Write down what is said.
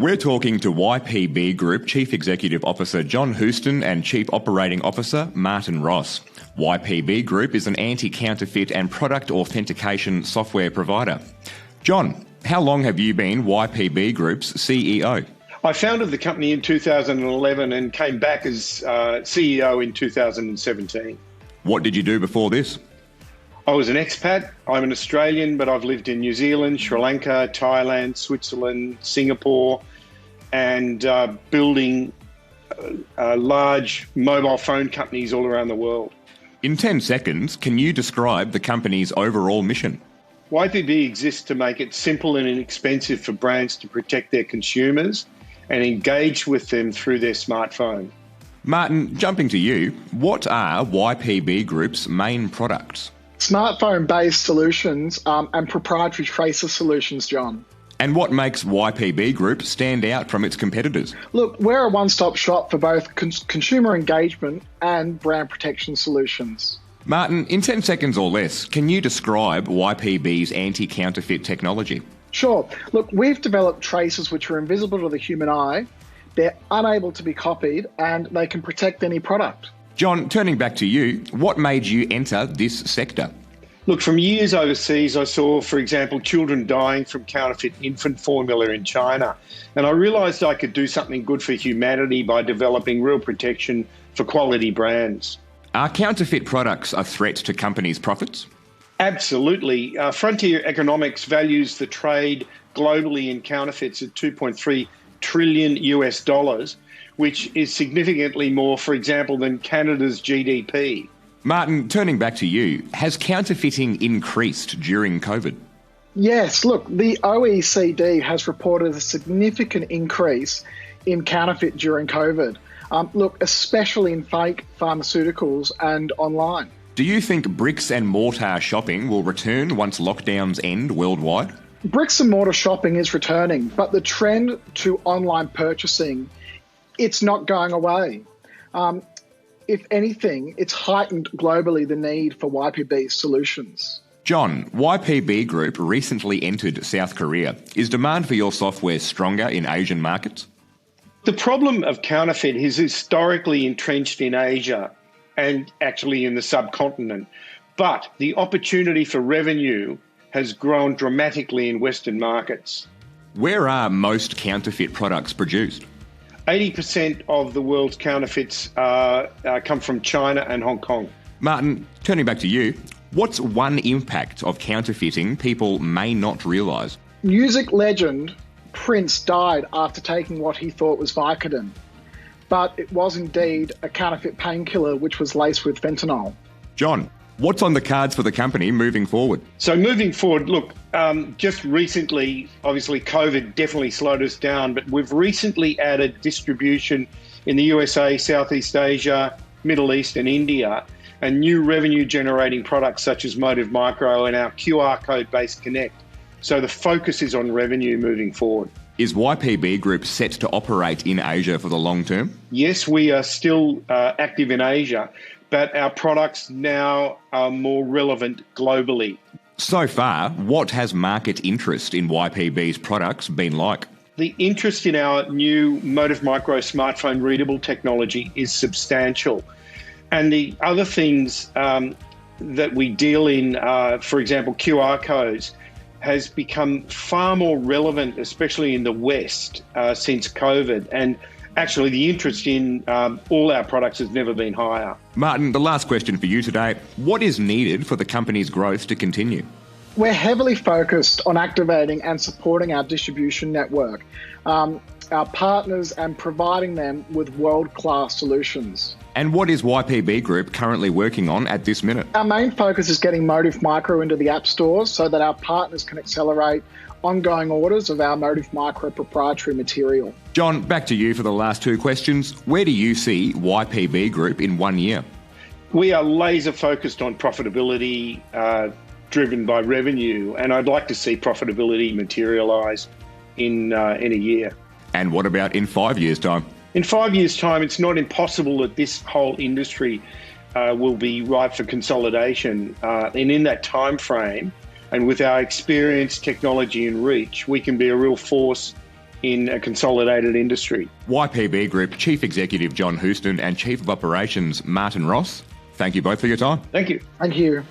We're talking to YPB Group Chief Executive Officer John Houston and Chief Operating Officer Martin Ross. YPB Group is an anti-counterfeit and product authentication software provider. John, how long have you been YPB Group's CEO? I founded the company in 2011 and came back as CEO in 2017. What did you do before this? I was an expat. I'm an Australian, but I've lived in New Zealand, Sri Lanka, Thailand, Switzerland, Singapore, and building large mobile phone companies all around the world. In 10 seconds, can you describe the company's overall mission? YPB exists to make it simple and inexpensive for brands to protect their consumers and engage with them through their smartphone. Martin, jumping to you, what are YPB Group's main products? Smartphone-based solutions and proprietary tracer solutions, John. And what makes YPB Group stand out from its competitors? Look, we're a one-stop shop for both consumer engagement and brand protection solutions. Martin, in 10 seconds or less, can you describe YPB's anti-counterfeit technology? Sure. Look, we've developed tracers which are invisible to the human eye, they're unable to be copied, and they can protect any product. John, turning back to you, what made you enter this sector? Look, from years overseas, I saw, for example, children dying from counterfeit infant formula in China. And I realised I could do something good for humanity by developing real protection for quality brands. Are counterfeit products a threat to companies' profits? Absolutely. Frontier Economics values the trade globally in counterfeits at $2.3 trillion US, which is significantly more, for example, than Canada's GDP. Martin, turning back to you, has counterfeiting increased during COVID? Yes, look, the OECD has reported a significant increase in counterfeit during COVID. Look, especially in fake pharmaceuticals and online. Do you think bricks and mortar shopping will return once lockdowns end worldwide? Bricks and mortar shopping is returning, but the trend to online purchasing, it's not going away. If anything, it's heightened globally the need for YPB solutions. John, YPB Group recently entered South Korea. Is demand for your software stronger in Asian markets? The problem of counterfeit is historically entrenched in Asia and actually in the subcontinent. But the opportunity for revenue has grown dramatically in Western markets. Where are most counterfeit products produced? 80% of the world's counterfeits come from China and Hong Kong. Martin, turning back to you, what's one impact of counterfeiting people may not realise? Music legend Prince died after taking what he thought was Vicodin, but it was indeed a counterfeit painkiller which was laced with fentanyl. John, what's on the cards for the company moving forward? So moving forward, look, just recently, obviously COVID definitely slowed us down, but we've recently added distribution in the USA, Southeast Asia, Middle East and India, and new revenue generating products such as Motive Micro and our QR code-based Connect. So the focus is on revenue moving forward. Is YPB Group set to operate in Asia for the long term? Yes, we are still active in Asia, but our products now are more relevant globally. So far, what has market interest in YPB's products been like? The interest in our new Motive Micro smartphone readable technology is substantial. And the other things that we deal in, for example, QR codes, has become far more relevant, especially in the West, since COVID. And actually, the interest in all our products has never been higher. Martin, the last question for you today. What is needed for the company's growth to continue? We're heavily focused on activating and supporting our distribution network, our partners, and providing them with world-class solutions. And what is YPB Group currently working on at this minute? Our main focus is getting Motive Micro into the app stores so that our partners can accelerate ongoing orders of our Motive Micro proprietary material. John, back to you for the last two questions. Where do you see YPB Group in 1 year? We are laser focused on profitability driven by revenue, and I'd like to see profitability materialise in a year. And what about in 5 years' time? In 5 years' time, it's not impossible that this whole industry will be ripe for consolidation. And in that time frame, and with our experience, technology and reach, we can be a real force in a consolidated industry. YPB Group Chief Executive John Houston and Chief of Operations Martin Ross, thank you both for your time. Thank you. Thank you.